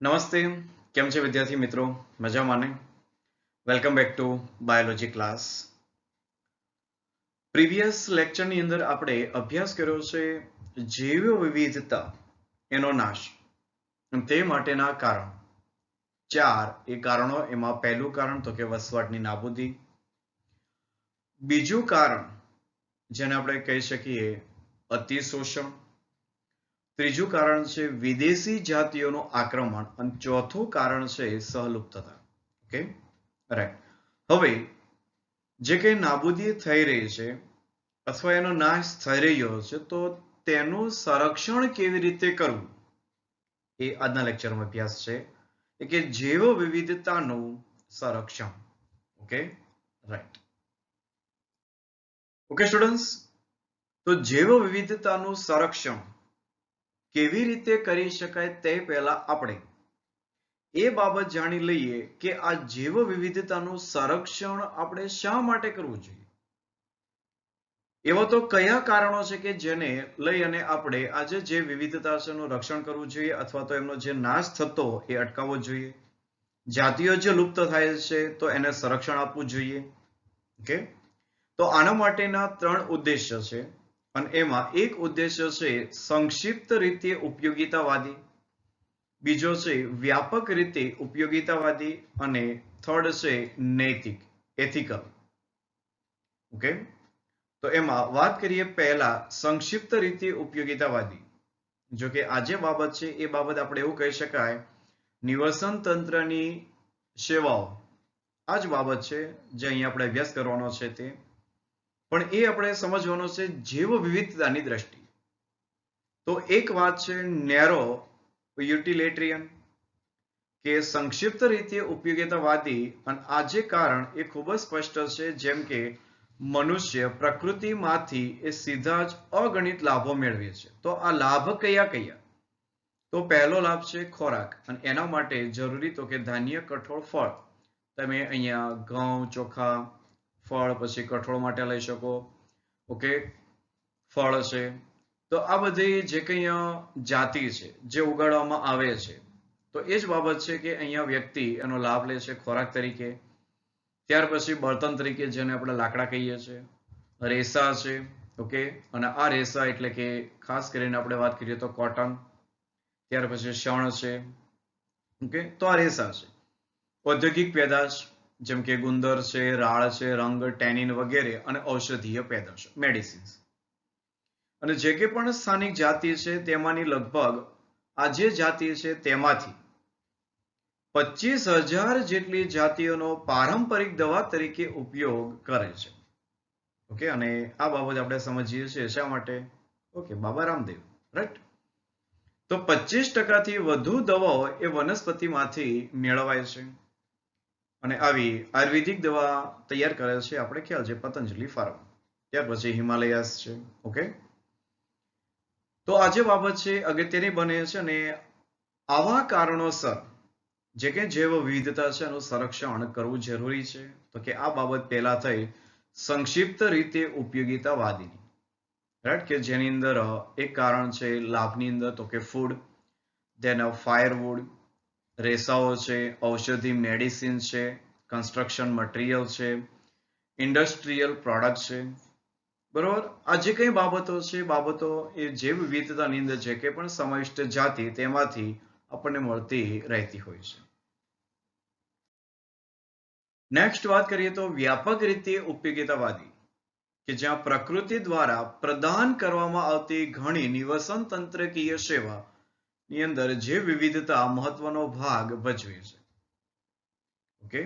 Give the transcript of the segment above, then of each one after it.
નમસ્તે. કેમ છે વિદ્યાર્થી મિત્રો? મજામાં ને? Welcome back to biology class. Previous લેક્ચરની અંદર આપણે અભ્યાસ કર્યો છે જૈવ વિવિધતા એનો નાશ અને તે માટેના કારણ. ચાર એ કારણો, એમાં પહેલું કારણ તો કે વસવાટની નાબૂદી. બીજું કારણ જેને આપણે કહી શકીએ અતિશોષણ. ત્રીજું કારણ છે વિદેશી જાતિઓનું આક્રમણ અને ચોથું કારણ છે સહલુપ્તતા. Okay, right. હવે જે કંઈ નાબૂદી થઈ રહી છે અથવા એનો નાશ થઈ રહ્યો છે તો તેનું સંરક્ષણ કેવી રીતે કરવું એ આજના લેક્ચરમાં અભ્યાસ છે કે જૈવ વિવિધતાનું સંરક્ષણ. Okay, right. ઓકે સ્ટુડન્ટ્સ, તો જૈવ વિવિધતાનું સંરક્ષણ કેવી રીતે કરી શકાય તે પહેલા આપણે એ બાબત જાણી લઈએ કે આ જૈવ વિવિધતાનું સંરક્ષણ આપણે શા માટે કરવું જોઈએ. એવા તો કયા કારણો છે કે જેને લઈ અને આપણે આજે જે વિવિધતા છે એનું રક્ષણ કરવું જોઈએ અથવા તો એમનો જે નાશ થતો એ અટકાવવો જોઈએ. જાતિઓ જે લુપ્ત થાય છે તો એને સંરક્ષણ આપવું જોઈએ. ઓકે, તો આના માટેના 3 ઉદ્દેશ્ય છે અને એમાં એક ઉદ્દેશ્ય છે સંક્ષિપ્ત રીતે ઉપયોગિતાવાદી, બીજો છે વ્યાપક રીતે ઉપયોગિતાવાદી અને થર્ડ છે નૈતિક, એથિકલ. ઓકે, તો એમાં વાત કરીએ પહેલા સંક્ષિપ્ત રીતે ઉપયોગિતાવાદી. જો કે આ જે બાબત છે એ બાબત આપણે એવું કહી શકાય નિવસન તંત્રની સેવાઓ આ જ બાબત છે જે અહીંયા આપણે અભ્યાસ કરવાનો છે તે પણ એ આપણે સમજવાનો છે જૈવ વિવિધતાની દ્રષ્ટિએ. તો એક વાત છે નેરો યુટિલિટેરિયન કે સંક્ષિપ્ત રીતે ઉપયોગિતાવાદી અને આ જે કારણ એ ખૂબ જ સ્પષ્ટ છે. જેમ કે મનુષ્ય પ્રકૃતિમાંથી એ સીધા જ અગણિત લાભો મેળવે છે. તો આ લાભ કયા કયા? તો પહેલો લાભ છે ખોરાક અને એના માટે જરૂરી તો કે ધાન્ય, કઠોળ, ફળ. તમે અહીંયા ઘઉં, ચોખા, ફળ પછી કઠોળ માટે લઈ શકો. ઓકે, ફળ છે. તો આ બધી જે કંઈ જાતિ છે જે ઉગાડવામાં આવે છે તો એ જ બાબત છે કે અહીંયા વ્યક્તિ એનો લાભ લે છે ખોરાક તરીકે. ત્યાર પછી બળતણ તરીકે જેને આપણે લાકડા કહીએ છીએ, રેસા છે. ઓકે, અને આ રેસા એટલે કે ખાસ કરીને આપણે વાત કરીએ તો કોટન. ત્યાર પછી શણ છે. ઓકે, તો આ રેસા છે. ઔદ્યોગિક પેદાશ જેમ કે ગુંદર છે, રાળ છે, રંગ, ટેનિન વગેરે અને ઔષધીય પેદાશ, મેડિસિન્સ. અને જે કે પણ સ્થાનિક જાતિ છે તેમાંની લગભગ આ જે જાતિ છે તેમાંથી 25,000 જેટલી જાતિઓનો પારંપરિક દવા તરીકે ઉપયોગ કરે છે. ઓકે, અને આ બાબત આપણે સમજીએ છીએ શા માટે? Okay, Baba Ramdev, right. તો 25% વધુ દવાઓ એ વનસ્પતિમાંથી મેળવાય છે અને આવી આયુર્વેદિક દવા તૈયાર કરે છે આપણે ખ્યાલ છે પતંજલિ ફાર્મ. ત્યાર પછી હિમાલયાસ છે. ઓકે, તો આ જે બાબત છે અગત્યની બને છે અને આવા કારણોસર જે કે જૈવ વિવિધતા છે એનું સંરક્ષણ કરવું જરૂરી છે. તો કે આ બાબત પહેલા થઈ સંક્ષિપ્ત રીતે ઉપયોગિતાવાદીની, રાઈટ, કે જેની અંદર એક કારણ છે લાભની અંદર તો કે ફૂડ, દેન ફાયરવુડ, રેસાઓ છે, ઔષધિ મેડિસિન છે, કન્સ્ટ્રક્શન મટીરિયલ છે, ઇન્ડસ્ટ્રીયલ પ્રોડક્ટ છે. બરોબર, આ જે કઈ બાબતો છે બાબતો એ જૈવ વિવિધતાની અંદર જે કંઈ પણ સમાવિષ્ટ જાતિ તેમાંથી આપણને મળતી રહેતી હોય છે. નેક્સ્ટ વાત કરીએ તો વ્યાપક રીતે ઉપયોગિતાવાદી કે જ્યાં પ્રકૃતિ દ્વારા પ્રદાન કરવામાં આવતી ઘણી નિવસન તંત્રકીય સેવા ની અંદર જે વિવિધતા મહત્વનો ભાગ ભજવે છે. ઓકે,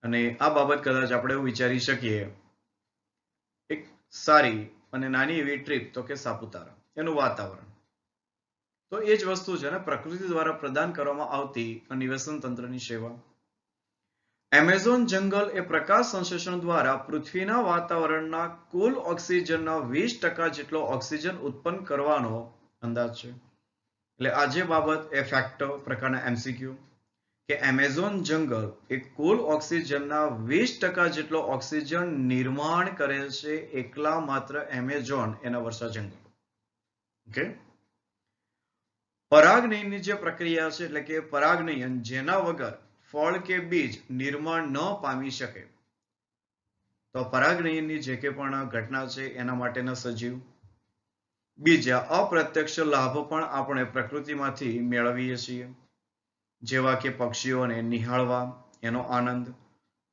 અને આ બાબત કદાચ આપણે એવું વિચારી શકીએ એક સારી અને નાની એવી ટ્રીપ તો કે સાપુતારા, એનું વાતાવરણ. તો એ જ વસ્તુ છે ને પ્રકૃતિ દ્વારા પ્રદાન કરવામાં આવતી નિવસન તંત્રની સેવા. એમેઝોન જંગલ એ પ્રકાશ સંશ્લેષણ દ્વારા પૃથ્વીના વાતાવરણના કુલ ઓક્સિજનના 20% જેટલો ઓક્સિજન ઉત્પન્ન કરવાનો અંદાજ છે. એટલે આ જે બાબત એ ફેક્ટ પ્રકારના MCQ કે એમેઝોન જંગલ એ કુલ ઓક્સિજનના 20% જેટલો ઓક્સિજન નિર્માણ કરે છે એકલા માત્ર એમેઝોન એના વર્ષા જંગલ. ઓકે, પરાગનયનની જે પ્રક્રિયા છે એટલે કે પરાગનયન જેના વગર ફળ કે બીજ નિર્માણ ન પામી શકે. તો પરાગનયનની જે કે પણ ઘટના છે એના માટેના સજીવ. બીજા અપ્રત્યક્ષ લાભ પણ આપણે પ્રકૃતિમાંથી મેળવીએ છીએ, જેવા કે પક્ષીઓને નિહાળવા એનો આનંદ,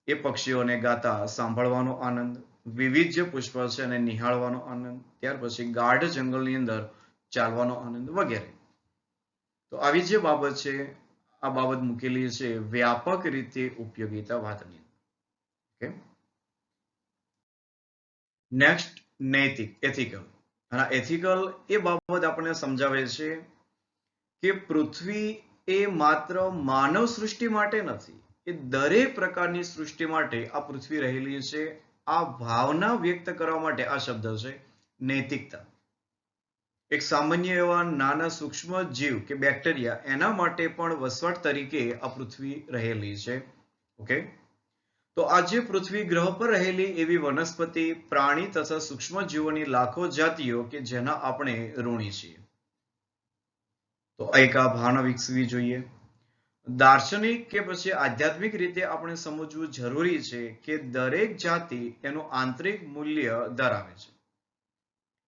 એ પક્ષીઓને ગાતા સાંભળવાનો આનંદ, વિવિધ જે પુષ્પ છે એને નિહાળવાનો આનંદ, ત્યાર પછી ગાઢ જંગલની અંદર ચાલવાનો આનંદ વગેરે. તો આવી જે બાબત છે આ બાબત મૂકેલી છે વ્યાપક રીતે ઉપયોગિતા વાતની. ઓકે, નેક્સ્ટ નૈતિક, એથિકલ. અને એથિકલ એ બાબત આપણને સમજાવે છે કે પૃથ્વી એ માત્ર માનવ સૃષ્ટિ માટે નથી, એ દરેક પ્રકારની સૃષ્ટિ માટે આ પૃથ્વી રહેલી છે. આ ભાવના વ્યક્ત કરવા માટે આ શબ્દ છે નૈતિકતા. એક સામાન્ય એવા નાના સૂક્ષ્મ જીવ કે બેક્ટેરિયા એના માટે પણ વસવાટ તરીકે આ પૃથ્વી રહેલી છે. ઓકે, તો આજે પૃથ્વી ગ્રહ પર રહેલી એવી વનસ્પતિ, પ્રાણી તથા સૂક્ષ્મ જીવોની લાખો જાતિઓ કે જેના આપણે ઋણી છીએ. તો એક આ ભાવના વિકસવી જોઈએ. દાર્શનિક કે પછી આધ્યાત્મિક રીતે આપણે સમજવું જરૂરી છે કે દરેક જાતિ એનું આંતરિક મૂલ્ય ધરાવે છે.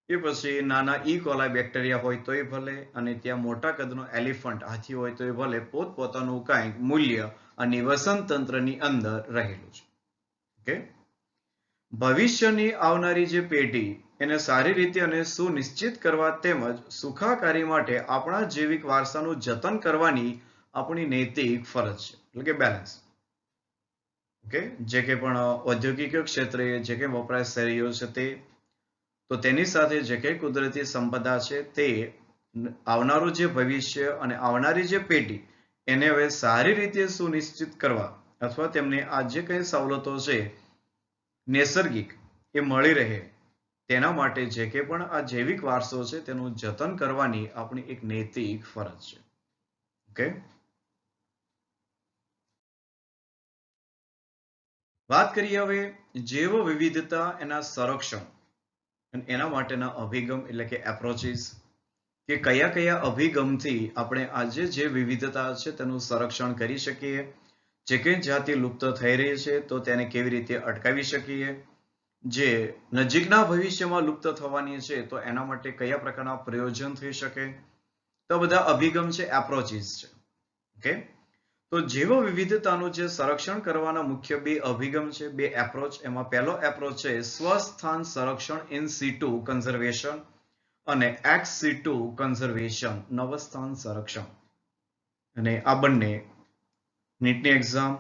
એ પછી નાના કોલાઈ બેક્ટેરિયા હોય તોય ભલે, અને ત્યાં મોટા કદનો એલિફન્ટ હાથી હોય તોય ભલે, પોતપોતાનું કાંઈક મૂલ્ય આ નિવસન તંત્રની અંદર રહેલું છે. ઓકે, ભવિષ્યની આવનારી જે પેઢી એને સારી રીતે અને સુનિશ્ચિત કરવા તેમજ સુખાકારી માટે આપણા જૈવિક વારસાનું જતન કરવાની આપણી નૈતિક ફરજ છે, એટલે કે બેલેન્સ. ઓકે, જે કે પણ ઔદ્યોગિક ક્ષેત્રે જે કે વપરાશ થઈ રહ્યો છે તે, તો તેની સાથે જે કંઈ કુદરતી સંપદા છે તે આવનારું જે ભવિષ્ય અને આવનારી જે પેઢી એને હવે સારી રીતે સુનિશ્ચિત કરવા અથવા તેમને આ જે કંઈ સવલતો છે નૈસર્ગિક એ મળી રહે તેના માટે જે કે પણ આ જૈવિક વારસો છે તેનું જતન કરવાની આપણી એક નૈતિક ફરજ છે. ઓકે, વાત કરીએ હવે જૈવ વિવિધતા એના સંરક્ષણ અને એના માટેના અભિગમ એટલે કે એપ્રોચીસ, કે કયા કયા અભિગમથી આપણે આજે જે વિવિધતા છે તેનું સંરક્ષણ કરી શકીએ, જે કંઈ જાતિ લુપ્ત થઈ રહી છે તો તેને કેવી રીતે અટકાવી શકીએ, જે નજીકના ભવિષ્યમાં લુપ્ત થવાની છે તો એના માટે કયા પ્રકારના પ્રયોજન થઈ શકે. તો બધા અભિગમ છે, એપ્રોચીસ છે. ઓકે, તો જૈવ વિવિધતાનું જે સંરક્ષણ કરવાના મુખ્ય બે અભિગમ છે, બે એપ્રોચ. એમાં પહેલો એપ્રોચ છે સ્વસ્થાન સંરક્ષણ, ઇન સિટુ કન્ઝર્વેશન, અને એક્સ સિટુ કન્ઝર્વેશન, નવસ્થાન સંરક્ષણ. અને આ બંને નીટની એક્ઝામ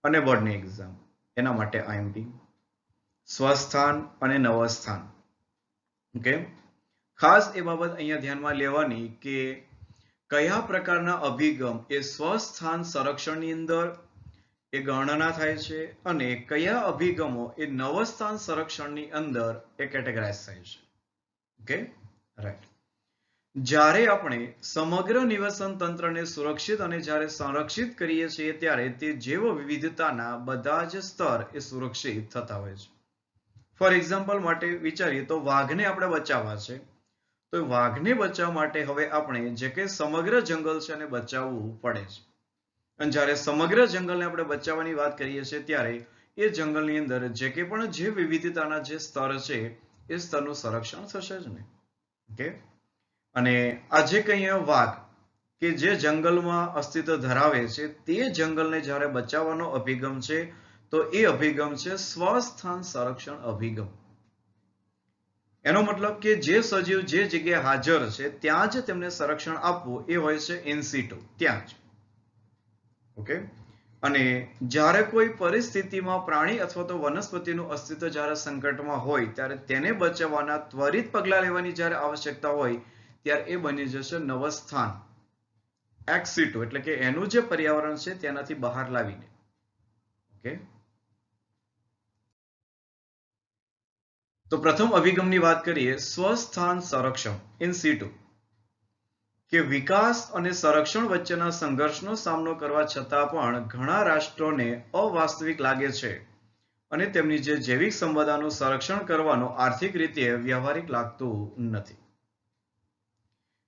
અને બોર્ડની એક્ઝામ એના માટે આઈએમપી. સ્વસ્થાન અને નવસ્થાન. ઓકે, ખાસ એ બાબત અહીંયા ધ્યાનમાં લેવાની કે કયા પ્રકારના અભિગમ એ સ્વસ્થાન સંરક્ષણની અંદર એ ગણના થાય છે અને કયા અભિગમો એ નવસ્થાન સંરક્ષણની અંદર એ કેટેગરાઇઝ થાય છે. Okay, right. જ્યારે આપણે સમગ્ર નિવસન તંત્રને સુરક્ષિત અને જ્યારે સંરક્ષિત કરીએ છીએ ત્યારે તે જૈવ વિવિધતાના બધા જ સ્તર એ સુરક્ષિત થતા હોય છે. ફોર એક્ઝામ્પલ માટે વિચારીએ તો વાઘને આપણે બચાવવા છે, તો વાઘને બચાવવા માટે હવે આપણે જે કે સમગ્ર જંગલ છે એને બચાવવું પડે છે. અને જ્યારે સમગ્ર જંગલને આપણે બચાવવાની વાત કરીએ છીએ ત્યારે એ જંગલની અંદર જે કે પણ જે વિવિધતાના જે સ્તર છે એ સ્તરનું સંરક્ષણ થશે જ ને. ઓકે, અને આજે કંઈ વાઘ કે જે જંગલમાં અસ્તિત્વ ધરાવે છે તે જંગલને જ્યારે બચાવવાનો અભિગમ છે તો એ અભિગમ છે સ્વસ્થાન સંરક્ષણ અભિગમ. એનો મતલબ કે જે સજીવ જે જગ્યાએ હાજર છે ત્યાં જ તેમને સંરક્ષણ આપવું એ હોય છે ઇન સિટુ, ત્યાં જ. ઓકે, અને જ્યારે કોઈ પરિસ્થિતિમાં પ્રાણી અથવા તો વનસ્પતિનું અસ્તિત્વ જ્યારે સંકટમાં હોય ત્યારે તેને બચાવવાના ત્વરિત પગલાં લેવાની જ્યારે આવશ્યકતા હોય ત્યારે એ બની જશે નવસ્થાન, એક્સ સિટુ, એટલે કે એનું જે પર્યાવરણ છે તેનાથી બહાર લાવીને. ઓકે, તો પ્રથમ અભિગમની વાત કરીએ સ્વસ્થાન સંરક્ષણ, ઇન સિટુ, કે વિકાસ અને સંરક્ષણ વચ્ચેના સંઘર્ષનો સામનો કરવા છતાં પણ ઘણા રાષ્ટ્રોને અવાસ્તવિક લાગે છે અને તેમની જે જૈવિક સંપદાનું સંરક્ષણ કરવાનું આર્થિક રીતે વ્યવહારિક લાગતું નથી.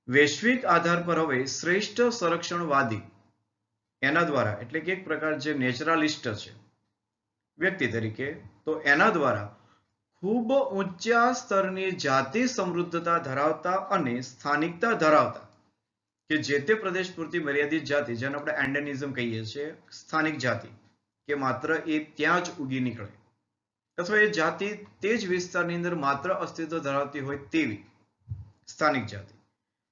વૈશ્વિક આધાર પર હવે શ્રેષ્ઠ સંરક્ષણવાદી એના દ્વારા, એટલે કે એક પ્રકાર જે નેચરાલિસ્ટ છે વ્યક્તિ તરીકે, તો એના દ્વારા ખૂબ ઊંચા સ્તરની જાતિ સમૃદ્ધતા ધરાવતા અને સ્થાનિકતા ધરાવતા કે જે તે પ્રદેશ પૂરતી મર્યાદિત જાતિ, જેને આપણે એન્ડેનિઝમ કહીએ છીએ, સ્થાનિક જાતિ, કે માત્ર એ ત્યાં જ ઉગી નીકળે અથવા એ જાતિ તે જ વિસ્તારની અંદર માત્ર અસ્તિત્વ ધરાવતી હોય તેવી સ્થાનિક જાતિ,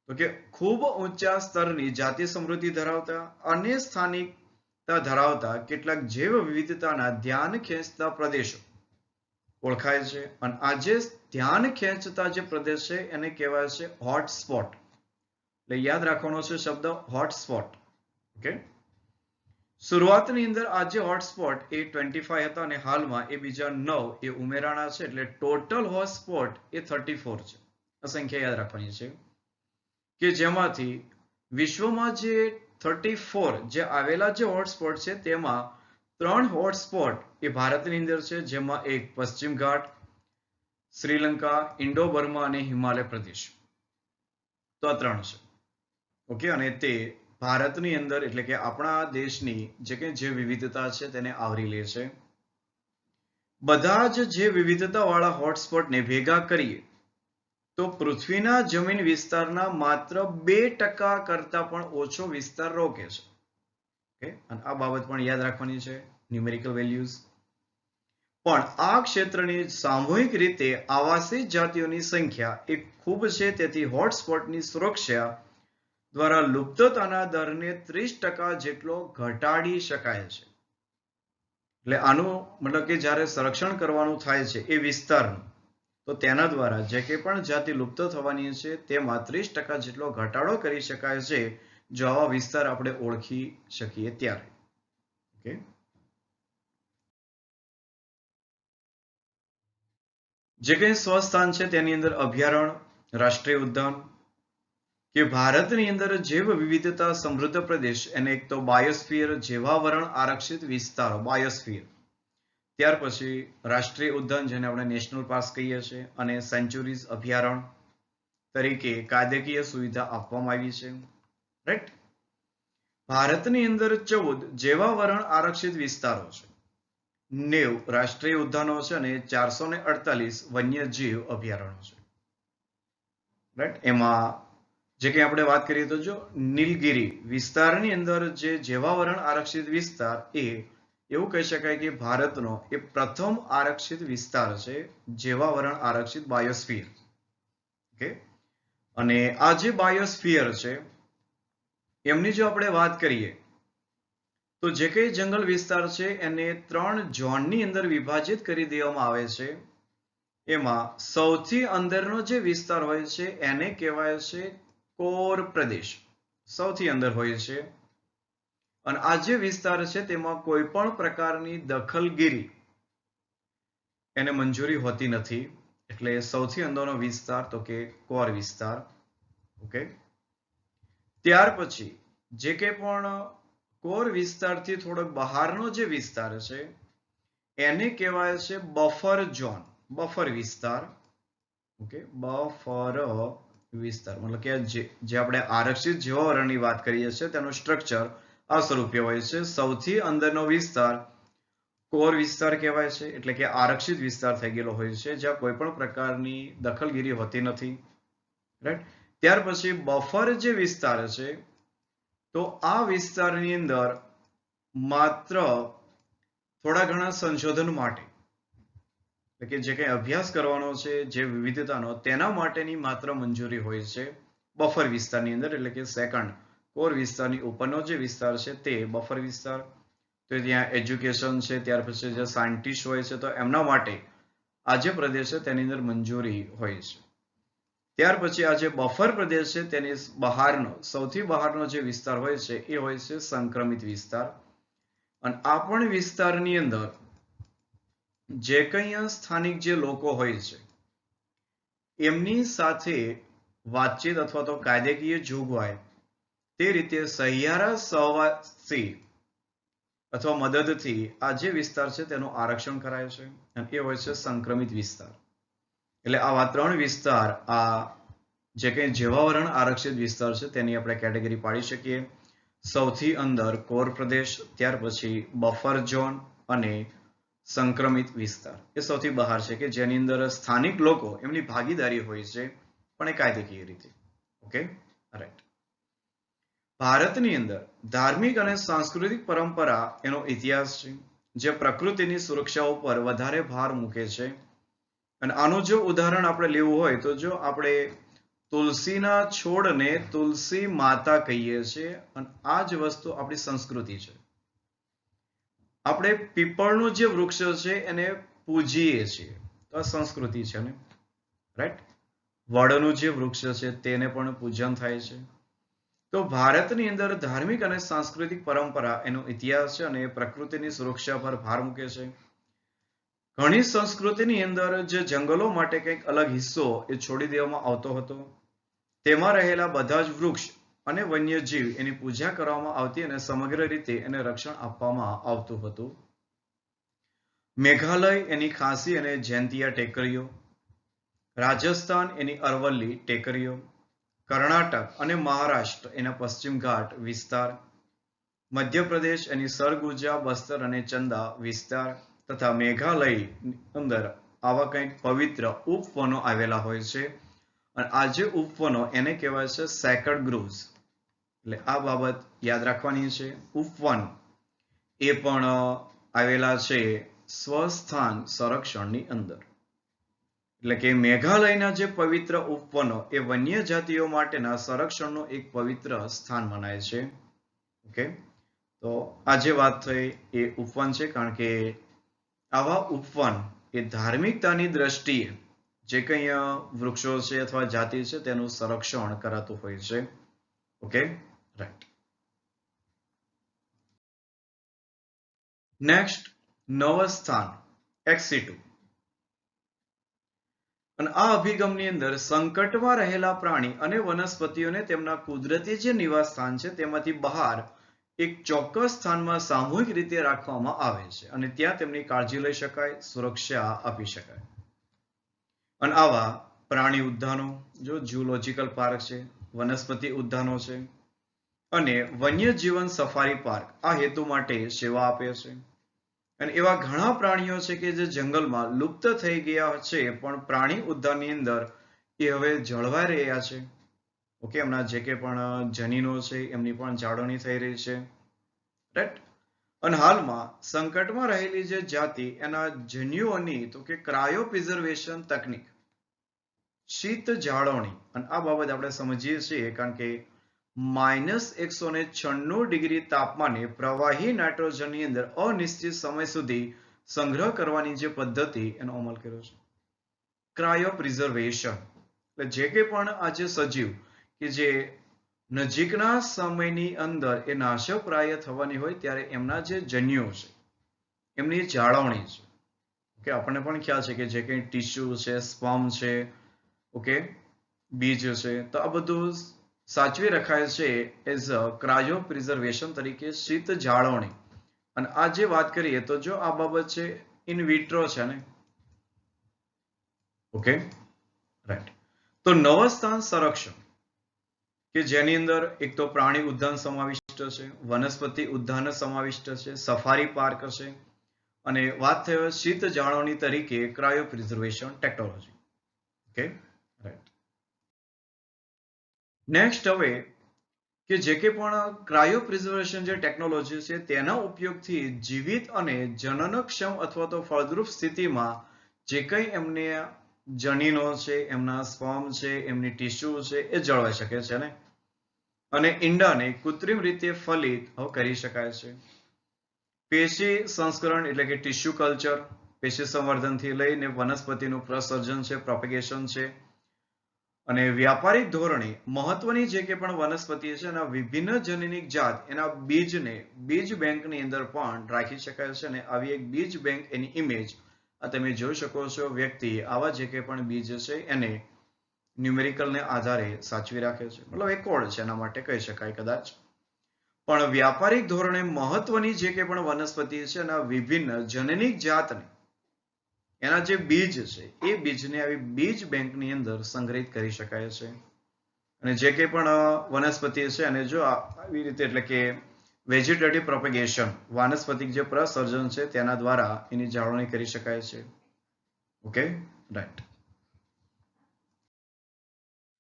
તો કે ખૂબ ઊંચા સ્તરની જાતિ સમૃદ્ધિ ધરાવતા અને સ્થાનિકતા ધરાવતા કેટલાક જૈવ વિવિધતાના ધ્યાન ખેંચતા પ્રદેશો ઓળખાય છે. અને આ જે ધ્યાન ખેંચતા જે પ્રદેશ છે એને કહેવાય છે હોટસ્પોટ. એટલે યાદ રાખવાનો છે શબ્દ હોટસ્પોટ. ઓકે, શરૂઆતની અંદર આ જે હોટસ્પોટ એ 25 હતા અને હાલમાં એ બીજા 9 એ ઉમેરાણા છે, એટલે ટોટલ હોટસ્પોટ એ 34 છે. આ સંખ્યા યાદ રાખવાની છે કે જેમાંથી વિશ્વમાં જે 34 જે આવેલા જે હોટસ્પોટ છે તેમાં 3 હોટસ્પોટ એ ભારતની અંદર છે, જેમાં એક પશ્ચિમ ઘાટ, શ્રીલંકા, ઇન્ડો બર્મા અને હિમાલય પ્રદેશ. તો આ 3 છે. ઓકે, અને તે ભારતની અંદર, એટલે કે આપણા દેશની જે વિવિધતા છે તેને આવરી લે છે. બધા જ જે વિવિધતા વાળા હોટસ્પોટને ભેગા કરીએ તો પૃથ્વીના જમીન વિસ્તારના માત્ર 2% કરતા પણ ઓછો વિસ્તાર રોકે છે. ઓકે, અને આ બાબત પણ યાદ રાખવાની છે, ન્યુમેરિકલ વેલ્યુઝ. પણ આ ક્ષેત્રની સામૂહિક રીતે આવાસિત જાતિઓની સંખ્યા એ ખૂબ છે, તેથી હોટસ્પોટની સુરક્ષા દ્વારા લુપ્તતાના દરને 30% જેટલો ઘટાડી શકાય છે. એટલે આનું મતલબ કે જ્યારે સંરક્ષણ કરવાનું થાય છે એ વિસ્તારનું, તો તેના દ્વારા જે કંઈ પણ જાતિ લુપ્ત થવાની છે તેમાં 30% જેટલો ઘટાડો કરી શકાય છે જો આવા વિસ્તાર આપણે ઓળખી શકીએ ત્યારે. ઓકે, જે કંઈ સ્વસ્થાન છે તેની અંદર અભયારણ્ય, રાષ્ટ્રીય ઉદ્યાન, કે ભારતની અંદર જૈવ વિવિધતા સમૃદ્ધ પ્રદેશ, એને એક તો બાયોસ્ફિયર, જીવાવરણ આરક્ષિત વિસ્તારો, બાયોસ્ફિયર. ત્યાર પછી રાષ્ટ્રીય ઉદ્યાન, જેને આપણે નેશનલ પાર્ક કહીએ છીએ, અને સેન્ચ્યુરીઝ, અભયારણ્ય તરીકે કાયદેકીય સુવિધા આપવામાં આવી છે. રાઈટ, ભારતની અંદર 14 જીવાવરણ આરક્ષિત વિસ્તારો છે, 90 રાષ્ટ્રીય ઉદ્યાનો છે અને 448 વન્યજીવ અભયારણ્યો છે. રાઈટ, એમાં જે કંઈ આપણે વાત કરીએ તો જો નીલગિરી વિસ્તારની અંદર જે જીવાવરણ આરક્ષિત વિસ્તાર એ એવું કહી શકાય કે ભારતનો એ પ્રથમ આરક્ષિત વિસ્તાર છે, જીવાવરણ આરક્ષિત બાયોસ્ફિયર. ઓકે, અને આ જે બાયોસ્ફિયર છે એમની જો આપણે વાત કરીએ તો જે કંઈ જંગલ વિસ્તાર છે એને 3 ઝોનની અંદર વિભાજિત કરી દેવામાં આવે છે. એમાં સૌથી અંદરનો જે વિસ્તાર હોય છે એને કહેવાય છે કોર પ્રદેશ, સૌથી અંદર હોય છે. અને આ જે વિસ્તાર છે તેમાં કોઈ પણ પ્રકારની દખલગીરી એને મંજૂરી હોતી નથી, એટલે સૌથી અંદરનો વિસ્તાર તો કે કોર વિસ્તાર. ઓકે, ત્યાર પછી જે કંઈ પણ કોર વિસ્તારથી થોડોક બહારનો જે વિસ્તાર છે એને કહેવાય છે બફર ઝોન, બફર વિસ્તાર. ઓકે, બફર વિસ્તાર મતલબ કે જે આપણે આરક્ષિત જીવાવરણની વાત કરીએ છીએ તેનું સ્ટ્રક્ચર આ સ્વરૂપે હોય છે. સૌથી અંદરનો વિસ્તાર કોર વિસ્તાર કહેવાય છે, એટલે કે આરક્ષિત વિસ્તાર થઈ ગયેલો હોય છે, જ્યાં કોઈ પણ પ્રકારની દખલગીરી હોતી નથી. રાઈટ, ત્યાર પછી બફર જે વિસ્તાર છે તો આ વિસ્તારની અંદર માત્ર થોડા ઘણા સંશોધન માટે, એટલે કે જે કંઈ અભ્યાસ કરવાનો છે જે વિવિધતાનો, તેના માટેની માત્ર મંજૂરી હોય છે બફર વિસ્તારની અંદર. એટલે કે સેકન્ડ કોર વિસ્તારની ઉપરનો જે વિસ્તાર છે તે બફર વિસ્તાર. તો ત્યાં એજ્યુકેશન છે, ત્યાર પછી જે સાયન્ટિસ્ટ હોય છે તો એમના માટે આ જે પ્રદેશ છે તેની અંદર મંજૂરી હોય છે. ત્યાર પછી આ જે બફર પ્રદેશ છે તેની બહારનો, સૌથી બહારનો જે વિસ્તાર હોય છે એ હોય છે સંક્રમિત વિસ્તાર. અને આ પણ વિસ્તારની અંદર જે કંઈ સ્થાનિક જે લોકો હોય છે એમની સાથે વાતચીત અથવા તો કાયદેકીય જોગવાઈ તે રીતે સહિયારા સહવાસી અથવા મદદથી આ જે વિસ્તાર છે તેનું આરક્ષણ કરાય છે, અને એ હોય છે સંક્રમિત વિસ્તાર. એટલે આવા 3 વિસ્તાર આ જે કંઈ જીવાવરણ આરક્ષિત વિસ્તાર છે તેની આપણે કેટેગરી પાડી શકીએ. સૌથી અંદર કોર પ્રદેશ, ત્યાર પછી બફર ઝોન અને સંક્રમિત વિસ્તાર એ સૌથી બહાર છે કે જેની અંદર સ્થાનિક લોકો એમની ભાગીદારી હોય છે પણ એ કાયદેકીય રીતે. Okay, right. ભારતની અંદર ધાર્મિક અને સાંસ્કૃતિક પરંપરા એનો ઇતિહાસ છે જે પ્રકૃતિની સુરક્ષા ઉપર વધારે ભાર મૂકે છે. અને આનું જો ઉદાહરણ આપણે લેવું હોય તો જો આપણે તુલસીના છોડને તુલસી માતા કહીએ છીએ અને આ જ વસ્તુ આપણી સંસ્કૃતિ છે. આપણે પીપળનું જે વૃક્ષ છે એને પૂજીએ છીએ તો આ સંસ્કૃતિ છે ને, રાઈટ. વડનું જે વૃક્ષ છે તેને પણ પૂજન થાય છે. તો ભારતની અંદર ધાર્મિક અને સાંસ્કૃતિક પરંપરા એનો ઇતિહાસ છે અને પ્રકૃતિની સુરક્ષા પર ભાર મૂકે છે. ઘણી સંસ્કૃતિની અંદર જે જંગલો માટે કંઈક અલગ હિસ્સો એ છોડી દેવામાં આવતો હતો. તેમાં રહેલા બધા જ વૃક્ષ અને વન્યજીવ એની પૂજા કરવામાં આવતી અને સમગ્ર રીતે એને રક્ષણ આપવામાં આવતું હતું. મેઘાલય એની ખાસી અને જૈંતિયા ટેકરીઓ, રાજસ્થાન એની અરવલ્લી ટેકરીઓ, કર્ણાટક અને મહારાષ્ટ્ર એના પશ્ચિમ ઘાટ વિસ્તાર, મધ્યપ્રદેશ એની સરગુજા, બસ્તર અને ચંદા વિસ્તાર તથા મેઘાલય અંદર આવા કંઈક પવિત્ર ઉપવનો આવેલા હોય છે. અને આ જે ઉપવનો એને કહેવાય છે સેક્રેડ ગ્રુવ્સ. એટલે આ બાબત યાદ રાખવાની છે. ઉપવન એ પણ આવેલા છે સ્વસ્થાન સંરક્ષણની અંદર. એટલે કે મેઘાલયના જે પવિત્ર ઉપવનો એ વન્ય જાતિઓ માટેના સંરક્ષણનું એક પવિત્ર સ્થાન મનાય છે. ઓકે, તો આ જે વાત થઈ એ ઉપવન છે કારણ કે આવા ઉપવન એ ધાર્મિકતાની દ્રષ્ટિએ જે કંઈ વૃક્ષો છે અથવા જાતિ છે તેનું સંરક્ષણ કરાતું હોય છે. Okay, right. નેક્સ્ટ, નવસ્થાન XC2. અને આ અભિગમની અંદર સંકટમાં રહેલા પ્રાણી અને વનસ્પતિઓને તેમના કુદરતી જે નિવાસ સ્થાન છે તેમાંથી બહાર એક ચોક્કસ સ્થાનમાં સામૂહિક રીતે રાખવામાં આવે છે અને ત્યાં તેમની કાળજી લઈ શકાય, સુરક્ષા આપી શકાય. અને આવા પ્રાણી ઉદ્યાનો, જો ઝૂલોજિકલ પાર્ક છે, વનસ્પતિ ઉદ્યાનો છે અને વન્યજીવન સફારી પાર્ક આ હેતુ માટે સેવા આપે છે. અને એવા ઘણા પ્રાણીઓ છે કે જે જંગલમાં લુપ્ત થઈ ગયા છે પણ પ્રાણી ઉદ્યાનની અંદર એ હવે જળવાઈ રહ્યા છે. ઓકે, એમના જે કે પણ જનીનો છે એમની પણ જાળવણી થઈ રહી છે, રાઈટ. અને હાલમાં સંકટમાં રહેલી જે જાતિ એના જન્યુઓની તો કે ક્રાયોપ્રિઝર્વેશન તકનીક, શીત જાળવણી, અને આ બાબત આપણે સમજીએ છીએ કારણ કે -196 તાપમાને પ્રવાહી નાઇટ્રોજનની અંદર અનિશ્ચિત સમય સુધી સંગ્રહ કરવાની જે પદ્ધતિ એનો અમલ કર્યો છે. ક્રાયોપ્રિઝર્વેશન એટલે જે કે પણ આ જે સજીવ કે જે નજીકના સમયની અંદર એ નાશપ્રાય થવાની હોય ત્યારે એમના જે જન્યુઓ છે એમની જાળવણી છે. ઓકે, આપણને પણ ખ્યાલ છે કે જે કંઈ ટીસ્યુ છે, સ્પર્મ છે, ઓકે, બીજ છે, તો આ બધું સાચવી રખાય છે એઝ અ ક્રાયોપ્રિઝર્વેશન તરીકે, શીત જાળવણી. અને આ જે વાત કરીએ તો જો આ બાબત છે ઇન વિટ્રો છે ને. Okay, right. તો નવસ્થાન સંરક્ષણ કે જેની અંદર એક તો પ્રાણી ઉદ્યાન સમાવિષ્ટ છે, વનસ્પતિ ઉદ્યાન સમાવિષ્ટ છે, સફારી પાર્ક છે અને વાત થઈ શીત જાળવણી તરીકે ક્રાયોપ્રિઝર્વેશન ટેકનોલોજી. Okay, right. નેક્સ્ટ હવે કે જે કે પણ ક્રાયોપ્રિઝર્વેશન જે ટેકનોલોજી છે તેના ઉપયોગથી જીવિત અને જનનક્ષમ અથવા તો ફળદ્રુપ સ્થિતિમાં જે કંઈ એમને જનીનો છે, એમના સ્પર્મ છે, એમની ટીસ્યુ છે એ જળવાઈ શકે છે ને. અને ઈંડાને કૃત્રિમ રીતે ફલિત કરી શકાય છે. પેશી સંસ્કરણ એટલે કે ટિશ્યુ કલ્ચર, પેશી સંવર્ધનથી લઈને વનસ્પતિનું પ્રસર્જન છે, પ્રોપેગેશન છે. અને વ્યાપારિક ધોરણે મહત્વની જે કે પણ વનસ્પતિ છે એના વિભિન્ન જનીનિક જાત એના બીજને બીજ બેંકની અંદર પણ રાખી શકાય છે. અને આવી એક બીજ બેંક એની ઇમેજ આ તમે જોઈ શકો છો. વ્યક્તિ આવા જે કે પણ બીજ છે એને ન્યુમેરિકલને આધારે સાચવી રાખે છે, મતલબ એક કોડ છે એના માટે કહી શકાય કદાચ. પણ વ્યાપારિક ધોરણે મહત્વની જે કે પણ વનસ્પતિ છે એના વિભિન્ન જનનિક જાતને એના જે બીજ છે એ બીજને આવી બીજ બેંકની અંદર સંગ્રહિત કરી શકાય છે. અને જે કંઈ પણ વનસ્પતિ છે અને જો આવી રીતે એટલે કે વેજીટેટિવ પ્રોપેગેશન વાનસ્પતિક જે પ્રસર્જન છે તેના દ્વારા એની જાળવણી કરી શકાય છે. Okay, right.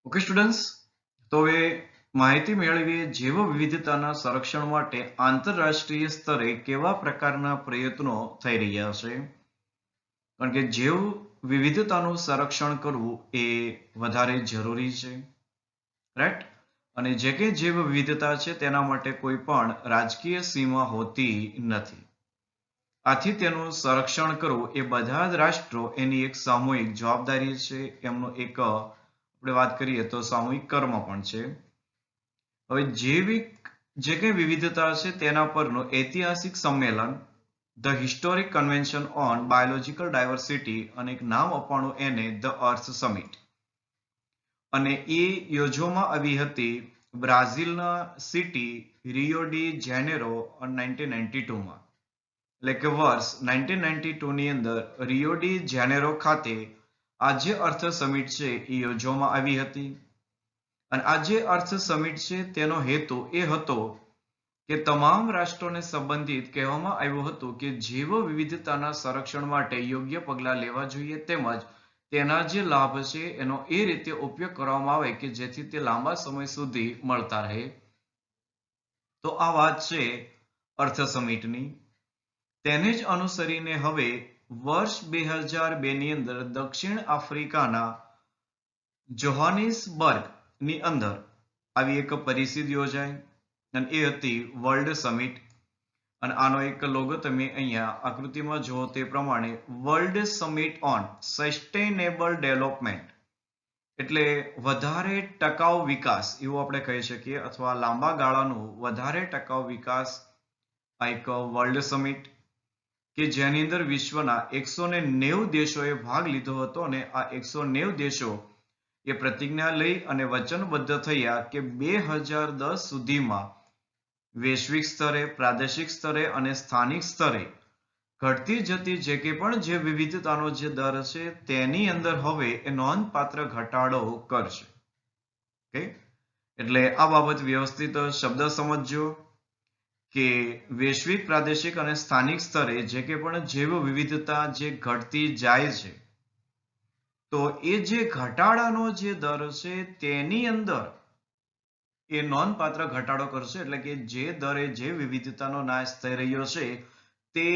ઓકે સ્ટુડન્ટ્સ, તો હવે માહિતી મેળવીએ જૈવ વિવિધતાના સંરક્ષણ માટે આંતરરાષ્ટ્રીય સ્તરે કેવા પ્રકારના પ્રયત્નો થઈ રહ્યા છે. કારણ કે જૈવ વિવિધતાનું સંરક્ષણ કરવું એ વધારે જરૂરી છે, રાઈટ. અને જે કે જૈવ વિવિધતા છે તેના માટે કોઈ પણ રાજકીય સીમા હોતી નથી. આથી તેનું સંરક્ષણ કરવું એ બધા જ રાષ્ટ્રો એની એક સામૂહિક જવાબદારી છે, એમનો એક આપણે વાત કરીએ તો સામૂહિક કર્મ પણ છે. હવે જૈવિક જે કંઈ વિવિધતા છે તેના પરનું ઐતિહાસિક સંમેલન the historic convention on biological diversity અને એક નામ અપાણું એને ધ અર્થ સમિટ, અને એ યોજવામાં આવી હતી બ્રાઝિલના સિટી રિયો ડી જેનેરો 1992માં. એટલે કે વર્ષ 1992 ની અંદર રિયો ડી જેનેરો ખાતે આ જે અર્થ સમિટ છે એ યોજવામાં આવી હતી. અને આ જે અર્થ સમિટ છે તેનો હેતુ એ હતો કે તમામ રાષ્ટ્રોને સંબંધિત કહેવામાં આવ્યું હતું કે જૈવ વિવિધતાના સંરક્ષણ માટે યોગ્ય પગલાં લેવા જોઈએ, તેમજ તેના જે લાભ છે એનો એ રીતે ઉપયોગ કરવામાં આવે કે જેથી તે લાંબા સમય સુધી મળતા રહે. તો આ વાત છે અર્થ સમિટની. તેને જ અનુસરીને હવે વર્ષ 2002 ની અંદર દક્ષિણ આફ્રિકાના જોહાનિસબર્ગ ની અંદર આવી એક પરિષદ યોજાઈ અને એ હતી વર્લ્ડ સમિટ. અને આનો એક લોગો તમે અહીંયા આકૃતિમાં જુઓ તે પ્રમાણે world summit on sustainable development, એટલે વધારે ટકાઉ વિકાસ એવું આપણે કહી શકીએ, અથવા લાંબા ગાળાનું વધારે ટકાઉ વિકાસ. આ એક વર્લ્ડ સમિટ કે જેની અંદર વિશ્વના 190 દેશોએ ભાગ લીધો હતો, અને આ 190 દેશો એ પ્રતિજ્ઞા લઈ અને વચનબદ્ધ થયા કે 2010 સુધીમાં વૈશ્વિક સ્તરે, પ્રાદેશિક સ્તરે અને સ્થાનિક સ્તરે ઘટતી જતી જે કે પણ જે વિવિધતાનો જે દર છે તેની અંદર હવે એ નોંધપાત્ર ઘટાડો કરશે. ઓકે, એટલે આ બાબત વ્યવસ્થિત શબ્દ સમજજો કે વૈશ્વિક, પ્રાદેશિક અને સ્થાનિક સ્તરે જે કે પણ જૈવ વિવિધતા જે ઘટતી જાય છે, તો એ જે ઘટાડાનો જે દર છે તેની અંદર એ નોંધપાત્ર ઘટાડો કરશે. એટલે કે જે દરે જે વિવિધતાનો નાશ થઈ રહ્યો છે તે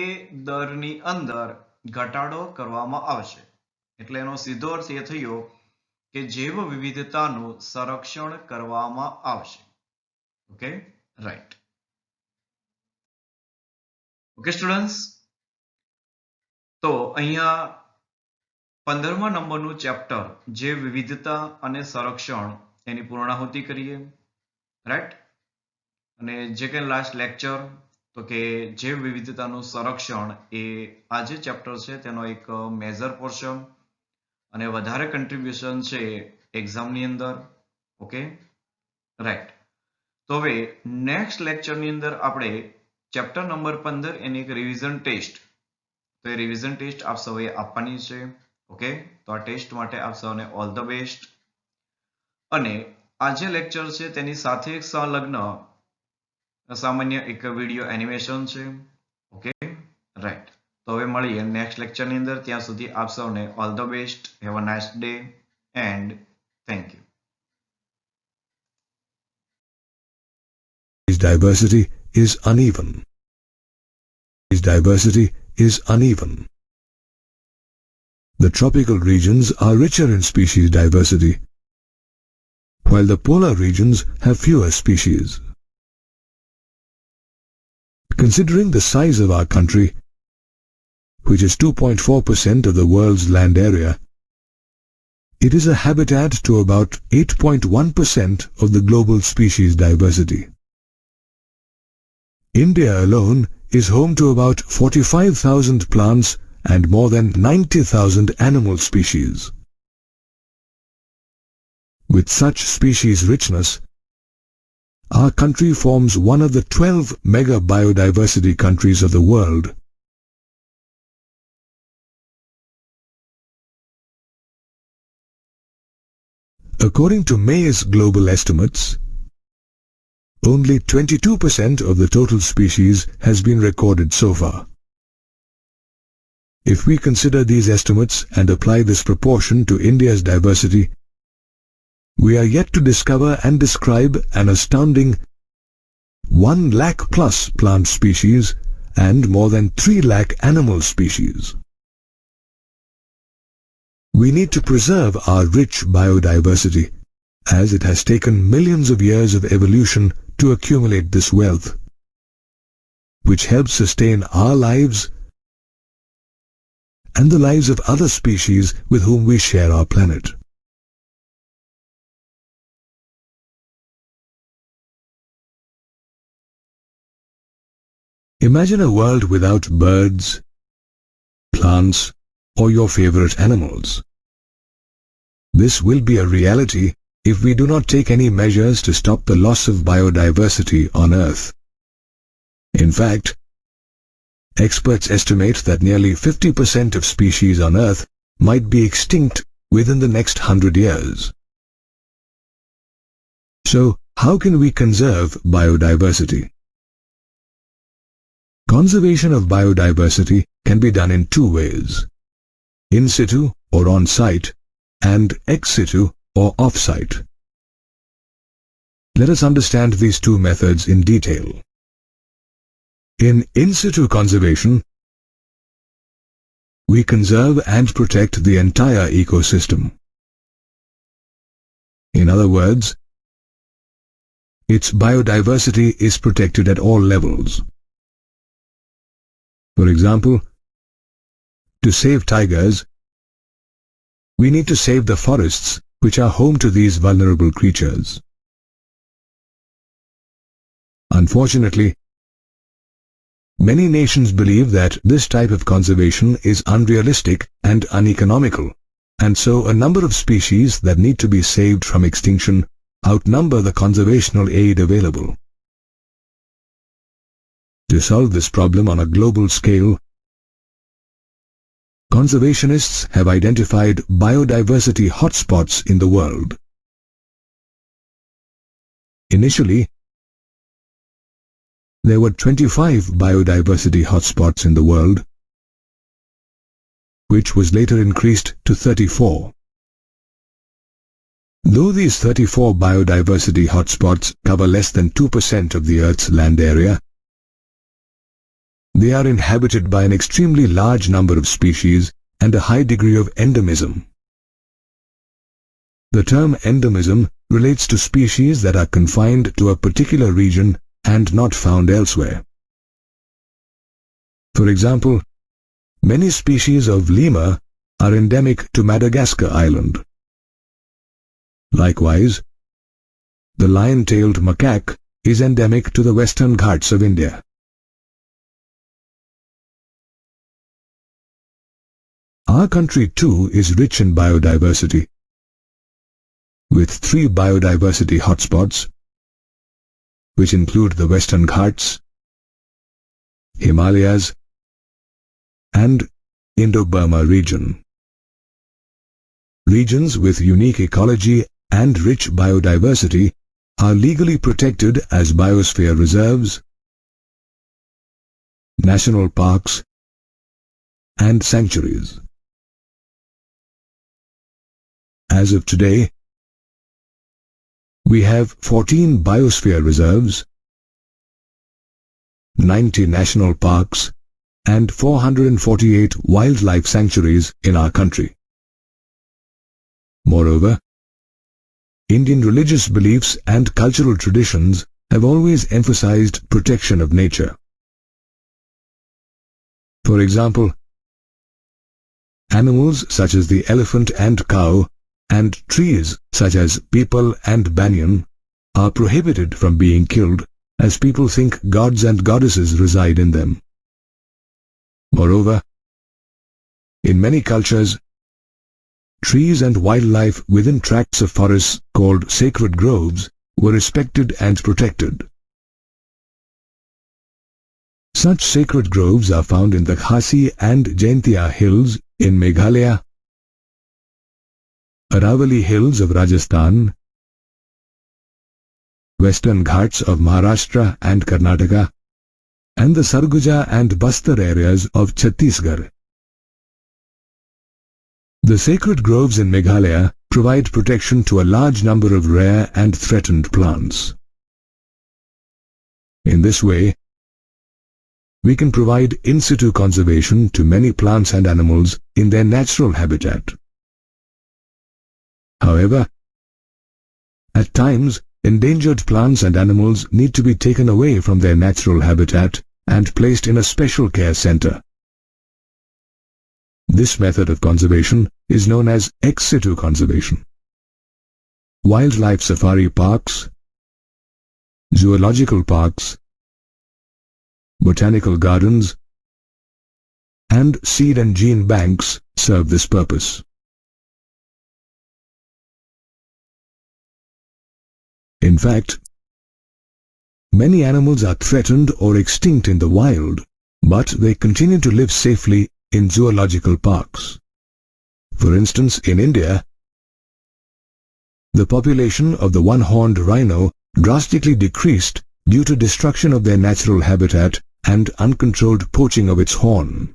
દરની અંદર ઘટાડો કરવામાં આવશે. એટલે એનો સીધો અર્થ એ થયો કે જૈવ વિવિધતાનું સંરક્ષણ કરવામાં આવશે. Okay, right. ઓકે સ્ટુડન્ટ્સ, તો અહીંયા 15મા નંબરનું ચેપ્ટર જે વિવિધતા અને સંરક્ષણ એની પૂર્ણાહુતિ કરીએ, રાઈટ. અને જે કે લાસ્ટ લેક્ચર તો કે જે વિવિધતાનું સંરક્ષણ એ આ જે ચેપ્ટર છે તેનો એક મેજર પોર્શન અને વધારે કન્ટ્રીબ્યુશન છે એક્ઝામની અંદર. Okay, right. તો હવે નેક્સ્ટ લેક્ચરની અંદર આપણે ચેપ્ટર નંબર 15 એની એક રિવિઝન ટેસ્ટ, તો એ રિવિઝન ટેસ્ટ આપ સૌએ આપવાની છે. ઓકે, તો આ ટેસ્ટ માટે આપ સૌને ઓલ ધ બેસ્ટ. અને આ જે લેક્ચર છે તેની સાથે એક સંલગ્ન સામાન્ય એક વિડીયો એનિમેશન છે. Okay, right. તો હવે મળીએ નેક્સ્ટ લેક્ચરની અંદર. ત્યાં સુધી આપ સૌને all the best. Have a nice day and thank you. Diversity is uneven. Diversity is uneven. The tropical regions are richer in species diversity, while the polar regions have fewer species. Considering the size of our country, which is 2.4% of the world's land area, it is a habitat to about 8.1% of the global species diversity. India alone is home to about 45,000 plants and more than 90,000 animal species. With such species richness, our country forms one of the 12 mega biodiversity countries of the world. According to May's global estimates, only 22% of the total species has been recorded so far. If we consider these estimates and apply this proportion to India's diversity, we are yet to discover and describe an astounding 1 lakh plus plant species and more than 3 lakh animal species. We need to preserve our rich biodiversity, as it has taken millions of years of evolution to accumulate this wealth, which helps sustain our lives and the lives of other species with whom we share our planet. Imagine a world without birds, plants, or your favorite animals. This will be a reality if we do not take any measures to stop the loss of biodiversity on Earth. In fact, experts estimate that nearly 50% of species on Earth might be extinct within the next 100 years. So, how can we conserve biodiversity? Conservation of biodiversity can be done in two ways: in situ or on site, and ex situ or off-site. Let us understand these two methods in detail. In situ conservation, we conserve and protect the entire ecosystem. In other words, its biodiversity is protected at all levels. For example, to save tigers, we need to save the forests which are home to these vulnerable creatures. Unfortunately, many nations believe that this type of conservation is unrealistic and uneconomical, and so a number of species that need to be saved from extinction outnumber the conservational aid available. To solve this problem on a global scale, conservationists have identified biodiversity hotspots in the world. Initially, there were 25 biodiversity hotspots in the world, which was later increased to 34. Though these 34 biodiversity hotspots cover less than 2% of the Earth's land area, they are inhabited by an extremely large number of species and a high degree of endemism. The term endemism relates to species that are confined to a particular region and not found elsewhere. For example, many species of lemur are endemic to Madagascar Island. Likewise, the lion-tailed macaque is endemic to the Western Ghats of India. Our country too is rich in biodiversity, with 3 biodiversity hotspots, which include the Western Ghats, Himalayas, and Indo-Burma region. Regions with unique ecology and rich biodiversity are legally protected as biosphere reserves, national parks, and sanctuaries. As of today, we have 14 biosphere reserves, 90 national parks, and 448 wildlife sanctuaries in our country. Moreover, Indian religious beliefs and cultural traditions have always emphasized protection of nature. For example, animals such as the elephant and cow, and trees such as peepal and banyan are prohibited from being killed, as people think gods and goddesses reside in them. Moreover, in many cultures, trees and wildlife within tracts of forests called sacred groves were respected and protected. Such sacred groves are found in the Khasi and Jaintia hills in Meghalaya, Aravalli Hills of Rajasthan, Western Ghats of Maharashtra and Karnataka, and the Sarguja and Bastar areas of Chhattisgarh. The sacred groves in Meghalaya provide protection to a large number of rare and threatened plants. In this way, we can provide in situ conservation to many plants and animals in their natural habitat. However, at times, endangered plants and animals need to be taken away from their natural habitat and placed in a special care center. This method of conservation is known as ex situ conservation. Wildlife safari parks, zoological parks, botanical gardens, and seed and gene banks serve this purpose. In fact, many animals are threatened or extinct in the wild, but they continue to live safely in zoological parks. For instance, in India, the population of the one-horned rhino drastically decreased due to destruction of their natural habitat and uncontrolled poaching of its horn.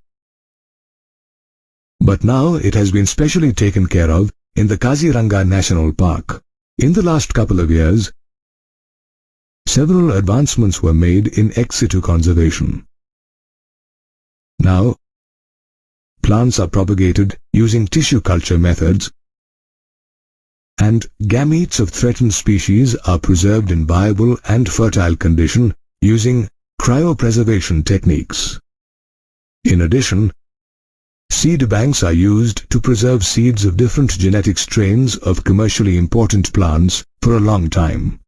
But now it has been specially taken care of in the Kaziranga National Park. In the last couple of years, several advancements were made in ex situ conservation. Now, plants are propagated using tissue culture methods, and gametes of threatened species are preserved in viable and fertile condition using cryopreservation techniques. In addition, seed banks are used to preserve seeds of different genetic strains of commercially important plants for a long time.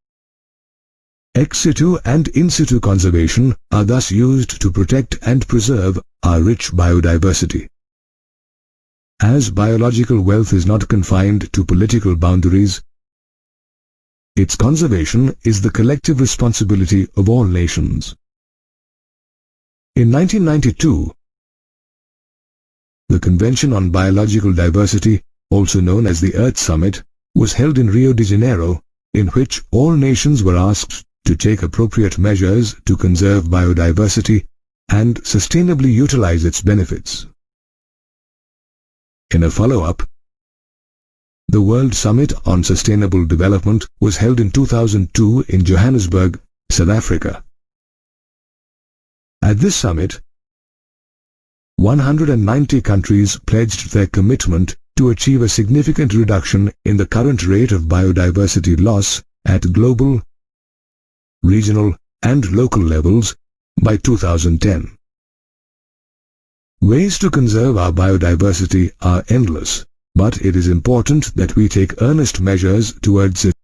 Ex situ and in situ conservation are thus used to protect and preserve our rich biodiversity. As biological wealth is not confined to political boundaries, its conservation is the collective responsibility of all nations. In 1992, the Convention on Biological Diversity, also known as the Earth Summit, was held in Rio de Janeiro, in which all nations were asked to take appropriate measures to conserve biodiversity and sustainably utilize its benefits. In a follow-up, the World Summit on Sustainable Development was held in 2002 in Johannesburg, South Africa. At this summit, 190 countries pledged their commitment to achieve a significant reduction in the current rate of biodiversity loss at global, regional, and local levels by 2010. Ways to conserve our biodiversity are endless, but it is important that we take earnest measures towards its